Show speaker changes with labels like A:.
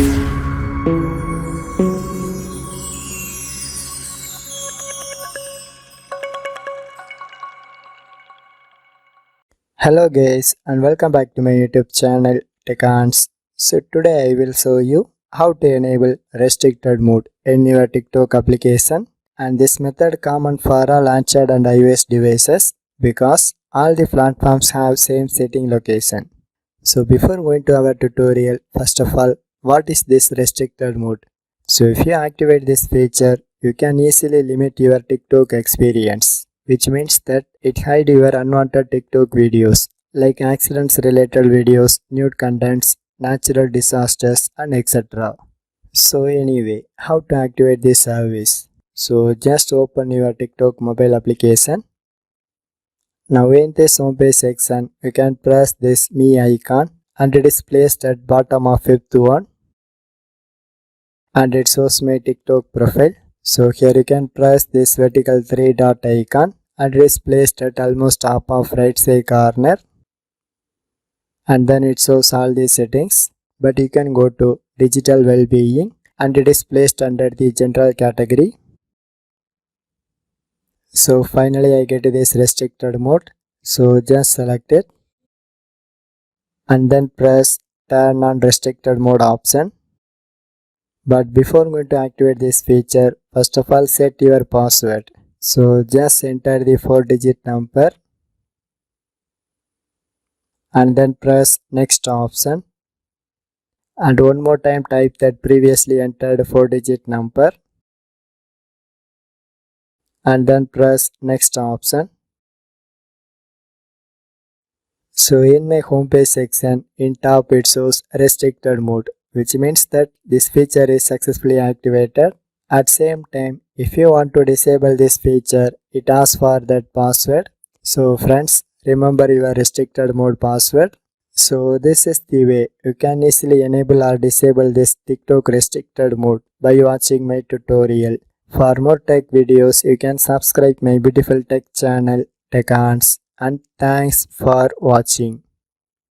A: Hello guys and welcome back to my YouTube channel Tik. So today I will show you how to enable restricted mode in your TikTok application, and this method common for all Android and iOS devices because all the platforms have same setting location. So before going to our tutorial, first of all, what is this restricted mode? So if you activate this feature, you can easily limit your TikTok experience, which means that it hides your unwanted TikTok videos like accidents related videos, nude contents, natural disasters and etc. So anyway, how to activate this service? So just open your TikTok mobile application. Now in this homepage section, you can press this me icon and it is placed at bottom of fifth one and it shows my TikTok profile. So here you can press this vertical 3 dot icon and it is placed at almost top of right side corner, and then it shows all these settings, but you can go to digital well-being and it is placed under the general category. So finally I get this restricted mode, so just select it and then press turn on restricted mode option. But before going to activate this feature, first of all set your password. So just enter the 4-digit number and then press next option, and one more time type that previously entered 4-digit number and then press next option. So in my homepage section, in top it shows restricted mode, which means that this feature is successfully activated. At same time, if you want to disable this feature, it asks for that password. So friends, remember your restricted mode password. So this is the way you can easily enable or disable this TikTok restricted mode by watching my tutorial. For more tech videos, you can subscribe my beautiful tech channel Tik, and thanks for watching.